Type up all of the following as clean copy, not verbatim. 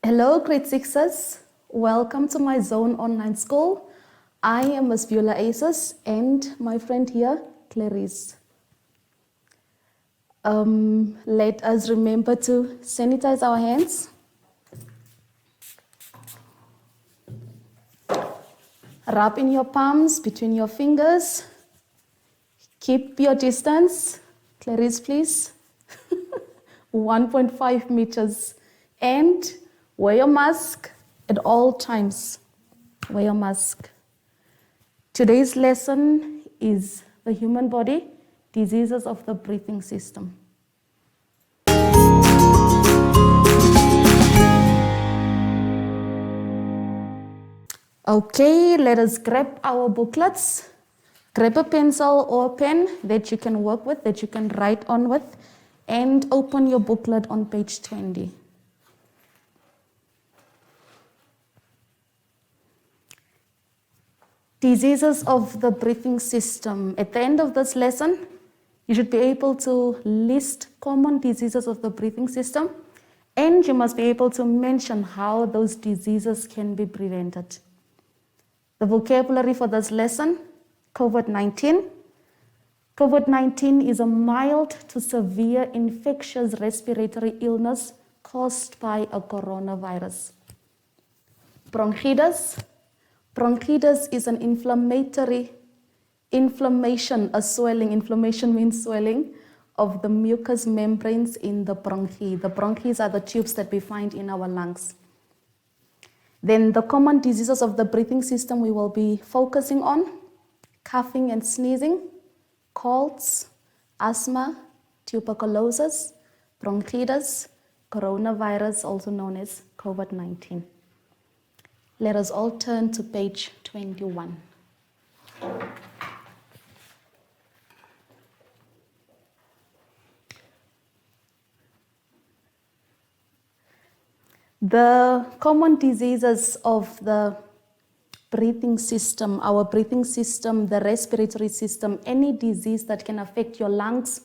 Hello, grade sixers. Welcome to my Zone Online School. I am Ms. Viola Aces and my friend here, Clarice. Let us remember to sanitize our hands. Rub in your palms between your fingers. Keep your distance. Clarice, please. 1.5 meters. And wear your mask at all times. Wear your mask. Today's lesson is the human body, diseases of the breathing system. Okay, let us grab our booklets. Grab a pencil or a pen that you can work with, that you can write on with, and open your booklet on page 20. Diseases of the breathing system. At the end of this lesson, you should be able to list common diseases of the breathing system, and you must be able to mention how those diseases can be prevented. The vocabulary for this lesson: COVID-19. COVID-19 is a mild to severe infectious respiratory illness caused by a coronavirus. Bronchitis. Bronchitis is an inflammation, a swelling. Inflammation means swelling of the mucous membranes in the bronchi. The bronchi are the tubes that we find in our lungs. Then the common diseases of the breathing system we will be focusing on: coughing and sneezing, colds, asthma, tuberculosis, bronchitis, coronavirus, also known as COVID-19. Let us all turn to page 21. The common diseases of the breathing system, our breathing system, the respiratory system, any disease that can affect your lungs,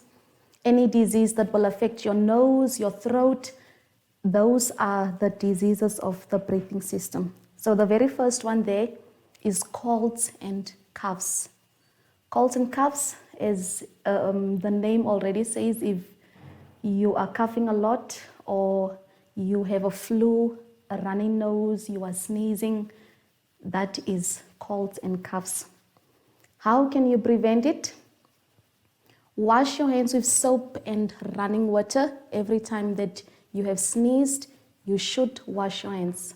any disease that will affect your nose, your throat, those are the diseases of the breathing system. So the very first one there is colds and coughs. Colds and coughs, as the name already says, if you are coughing a lot or you have a flu, a runny nose, you are sneezing, that is colds and coughs. How can you prevent it? Wash your hands with soap and running water. Every time that you have sneezed, you should wash your hands.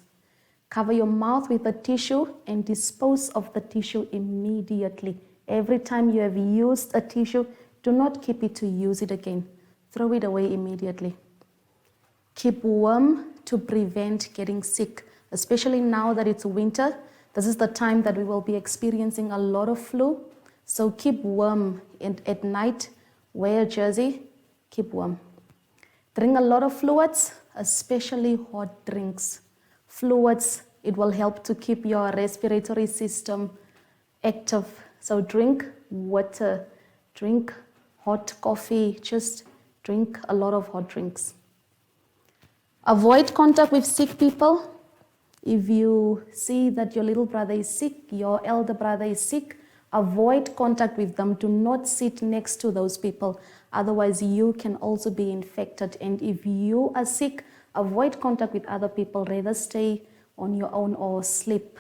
Cover your mouth with a tissue and dispose of the tissue immediately. Every time you have used a tissue, do not keep it to use it again. Throw it away immediately. Keep warm to prevent getting sick, especially now that it's winter. This is the time that we will be experiencing a lot of flu. So keep warm, and at night, wear a jersey, keep warm. Drink a lot of fluids, especially hot drinks. Fluids, it will help to keep your respiratory system active. So drink water, drink hot coffee, just drink a lot of hot drinks. Avoid contact with sick people. If you see that your little brother is sick, your elder brother is sick, avoid contact with them. Do not sit next to those people. Otherwise, you can also be infected. And if you are sick, avoid contact with other people. Rather stay on your own or sleep.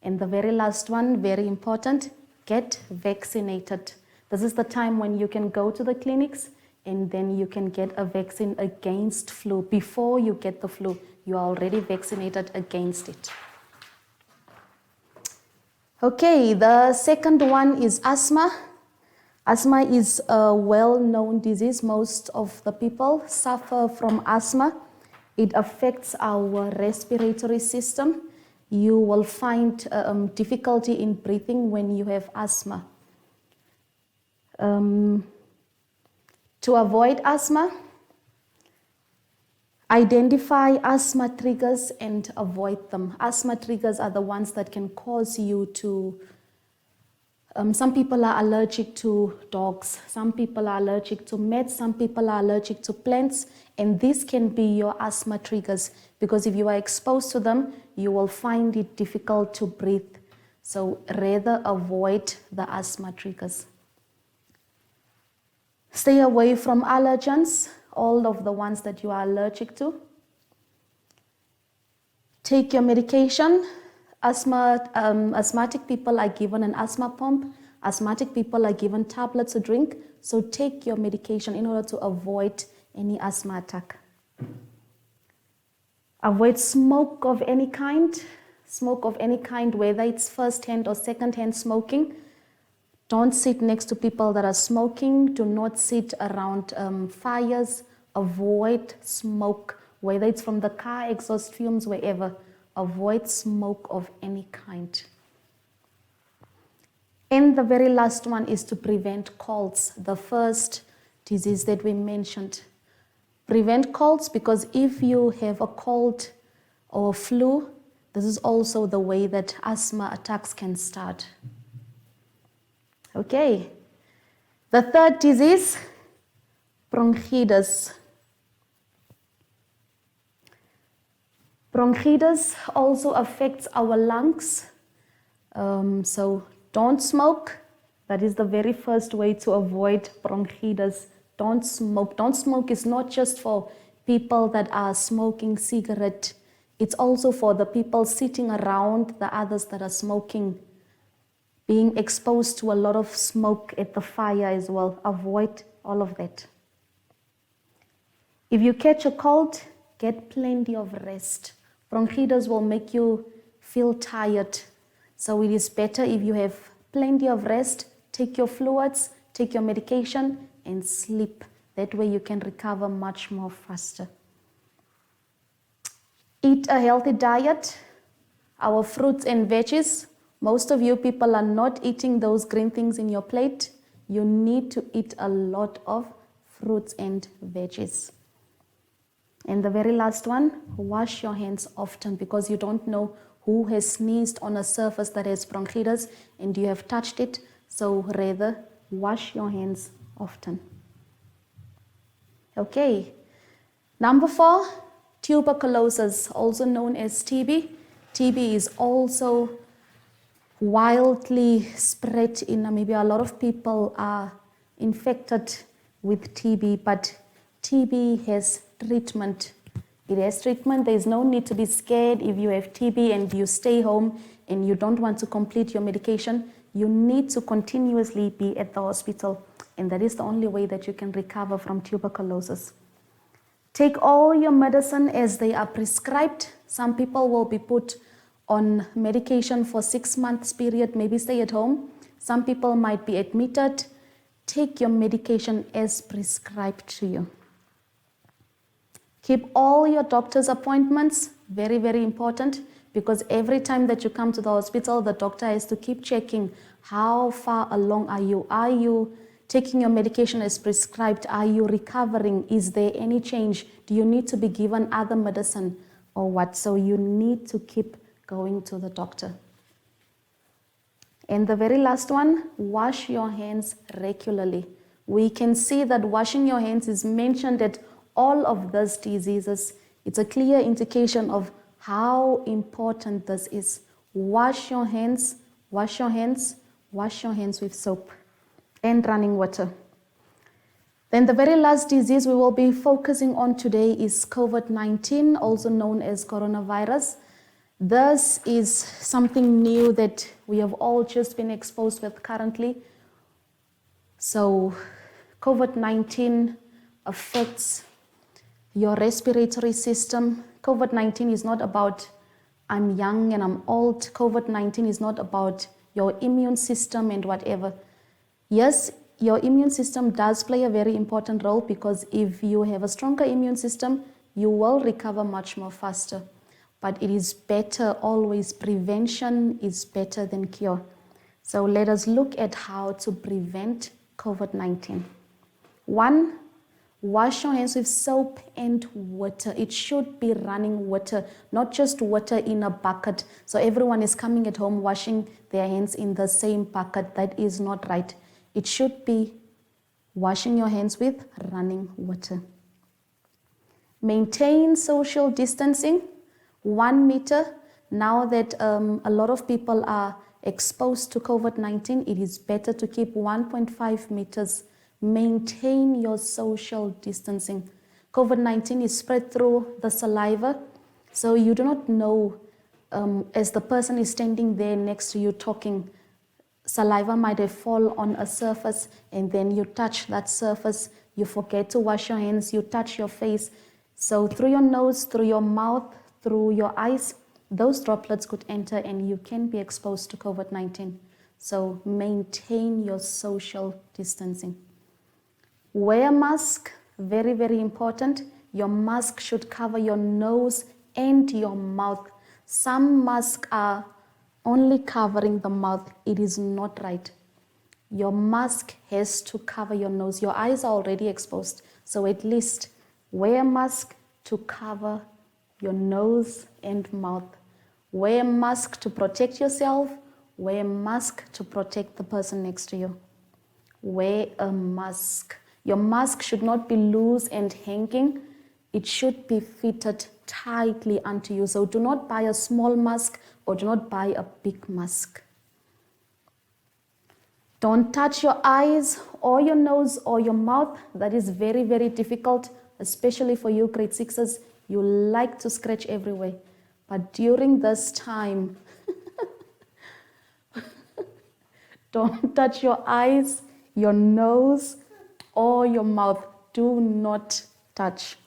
And the very last one, very important, get vaccinated. This is the time when you can go to the clinics and then you can get a vaccine against flu. Before you get the flu, you are already vaccinated against it. Okay, the second one is asthma. Asthma is a well-known disease. Most of the people suffer from asthma. It affects our respiratory system. You will find difficulty in breathing when you have asthma. To avoid asthma, identify asthma triggers and avoid them. Asthma triggers are the ones that can cause you to Some people are allergic to dogs, some people are allergic to meds, some people are allergic to plants, and this can be your asthma triggers, because if you are exposed to them, you will find it difficult to breathe. So rather avoid the asthma triggers. Stay away from allergens, all of the ones that you are allergic to. Take your medication. Asthmatic people are given an asthma pump. Asthmatic people are given tablets to drink. So take your medication in order to avoid any asthma attack. Avoid smoke of any kind. Smoke of any kind, whether it's first-hand or second-hand smoking. Don't sit next to people that are smoking. Do not sit around fires. Avoid smoke, whether it's from the car, exhaust fumes, wherever. Avoid smoke of any kind. And the very last one is to prevent colds, the first disease that we mentioned. Prevent colds, because if you have a cold or flu, this is also the way that asthma attacks can start. Okay, the third disease, bronchitis. Bronchitis also affects our lungs. So don't smoke. That is the very first way to avoid bronchitis. Don't smoke. Don't smoke is not just for people that are smoking cigarette. It's also for the people sitting around the others that are smoking, being exposed to a lot of smoke at the fire as well. Avoid all of that. If you catch a cold, get plenty of rest. Bronchitis will make you feel tired. So it is better if you have plenty of rest, take your fluids, take your medication, and sleep. That way you can recover much more faster. Eat a healthy diet. Our fruits and veggies. Most of you people are not eating those green things in your plate. You need to eat a lot of fruits and veggies. And the very last one, wash your hands often, because you don't know who has sneezed on a surface that has bronchitis and you have touched it. So rather, wash your hands often. Okay. Number 4, tuberculosis, also known as TB. TB is also wildly spread in Namibia. A lot of people are infected with TB, but TB has treatment. It has treatment. There is no need to be scared if you have TB and you stay home and you don't want to complete your medication. You need to continuously be at the hospital, and that is the only way that you can recover from tuberculosis. Take all your medicine as they are prescribed. Some people will be put on medication for 6 months period, maybe stay at home. Some people might be admitted. Take your medication as prescribed to you. Keep all your doctor's appointments, very, very important, because every time that you come to the hospital, the doctor has to keep checking how far along are you. Are you taking your medication as prescribed? Are you recovering? Is there any change? Do you need to be given other medicine or what? So you need to keep going to the doctor. And the very last one, wash your hands regularly. We can see that washing your hands is mentioned at all of these diseases. It's a clear indication of how important this is. Wash your hands, wash your hands, wash your hands with soap and running water. Then the very last disease we will be focusing on today is COVID-19, also known as coronavirus. This is something new that we have all just been exposed with currently. So COVID-19 affects your respiratory system. COVID-19 is not about I'm young and I'm old. COVID-19 is not about your immune system and whatever. Yes, your immune system does play a very important role, because if you have a stronger immune system, you will recover much more faster. But it is better always, prevention is better than cure. So let us look at how to prevent COVID-19. 1, Wash your hands with soap and water. It should be running water, not just water in a bucket. So everyone is coming at home washing their hands in the same bucket. That is not right. It should be washing your hands with running water. Maintain social distancing, 1 meter. Now that a lot of people are exposed to COVID-19, it is better to keep 1.5 meters. Maintain your social distancing. COVID-19 is spread through the saliva, so you do not know as the person is standing there next to you talking, saliva might have fallen on a surface and then you touch that surface, you forget to wash your hands, you touch your face. So through your nose, through your mouth, through your eyes, those droplets could enter and you can be exposed to COVID-19. So maintain your social distancing. Wear a mask, very, very important. Your mask should cover your nose and your mouth. Some masks are only covering the mouth. It is not right. Your mask has to cover your nose. Your eyes are already exposed. So at least wear a mask to cover your nose and mouth. Wear a mask to protect yourself. Wear a mask to protect the person next to you. Wear a mask. Your mask should not be loose and hanging. It should be fitted tightly onto you. So do not buy a small mask or do not buy a big mask. Don't touch your eyes or your nose or your mouth. That is very, very difficult, especially for you grade 6s. You like to scratch everywhere. But during this time, don't touch your eyes, your nose, or your mouth. Do not touch.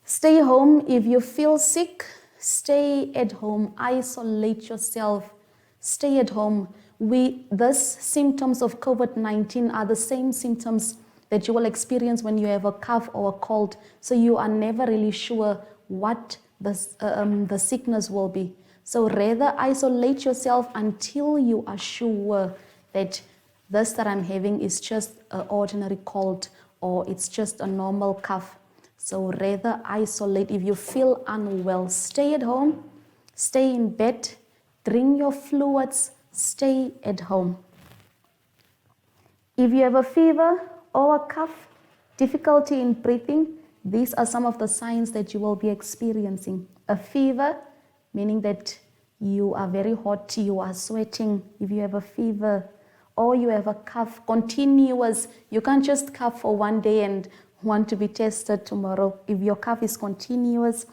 Stay home. If you feel sick, stay at home. Isolate yourself. Stay at home. These symptoms of COVID-19 are the same symptoms that you will experience when you have a cough or a cold. So you are never really sure what the sickness will be. So rather isolate yourself until you are sure that this that I'm having is just an ordinary cold or it's just a normal cough. So rather isolate. If you feel unwell, stay at home, stay in bed, drink your fluids, stay at home. If you have a fever or a cough, difficulty in breathing, these are some of the signs that you will be experiencing. A fever, meaning that you are very hot, you are sweating. If you have a fever or you have a cough, continuous, you can't just cough for one day and want to be tested tomorrow. If your cough is continuous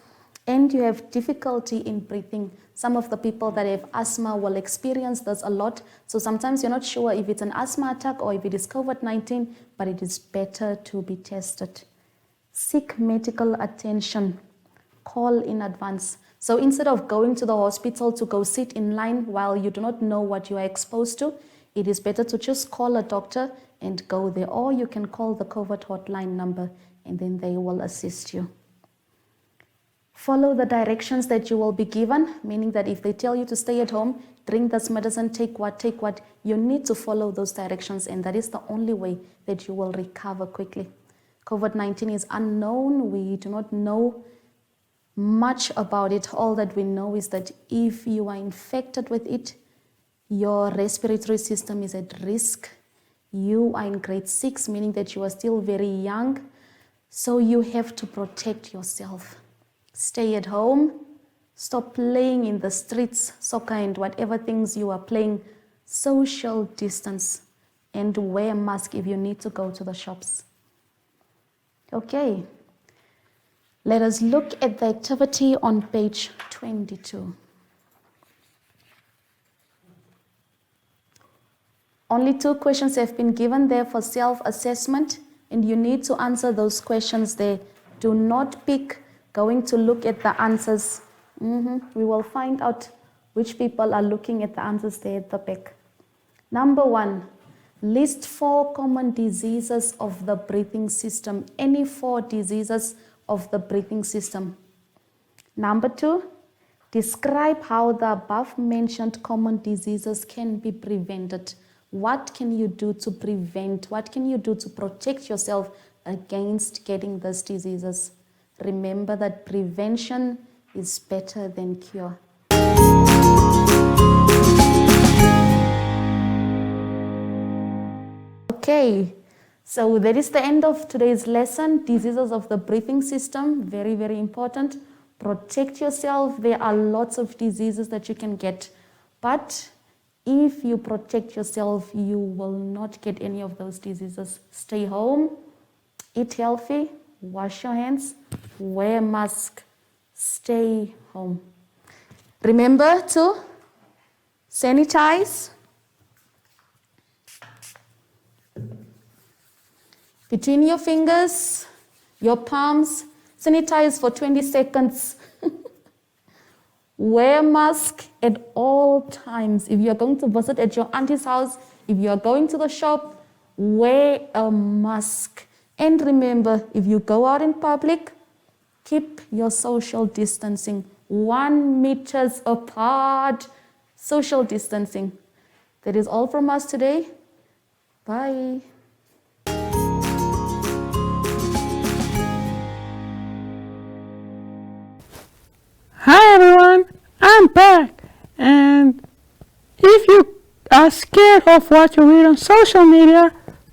and you have difficulty in breathing, some of the people that have asthma will experience this a lot. So sometimes you're not sure if it's an asthma attack or if it is COVID-19, but it is better to be tested. Seek medical attention. Call in advance. So instead of going to the hospital to go sit in line while you do not know what you are exposed to, it is better to just call a doctor and go there. Or you can call the COVID hotline number and then they will assist you. Follow the directions that you will be given, meaning that if they tell you to stay at home, drink this medicine, take what, you need to follow those directions, and that is the only way that you will recover quickly. COVID-19 is unknown. We do not know much about it. All that we know is that if you are infected with it, your respiratory system is at risk. You are in grade 6, meaning that you are still very young, so you have to protect yourself. Stay at home, stop playing in the streets, soccer and whatever things you are playing, social distance, and wear a mask if you need to go to the shops. Okay, let us look at the activity on page 22. Only 2 questions have been given there for self-assessment, and you need to answer those questions there. Do not pick going to look at the answers. We will find out which people are looking at the answers there at the back. Number 1, list 4 common diseases of the breathing system. Any 4 diseases of the breathing system. Number 2, describe how the above mentioned common diseases can be prevented. What can you do to prevent? What can you do to protect yourself against getting these diseases? Remember that prevention is better than cure. Okay, so that is the end of today's lesson. Diseases of the breathing system, very, very important. Protect yourself. There are lots of diseases that you can get, but if you protect yourself, you will not get any of those diseases. Stay home, eat healthy, wash your hands, wear a mask, stay home. Remember to sanitize between your fingers, your palms. Sanitize for 20 seconds. Wear a mask at all times. If you're going to visit at your auntie's house, if you're going to the shop, wear a mask. And remember, if you go out in public, keep your social distancing. 1 meter apart, social distancing. That is all from us today. Bye. Hi everyone, I'm back, and if you are scared of what you read on social media,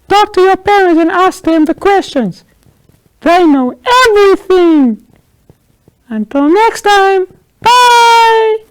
talk to your parents and ask them the questions. They know everything. Until next time, bye!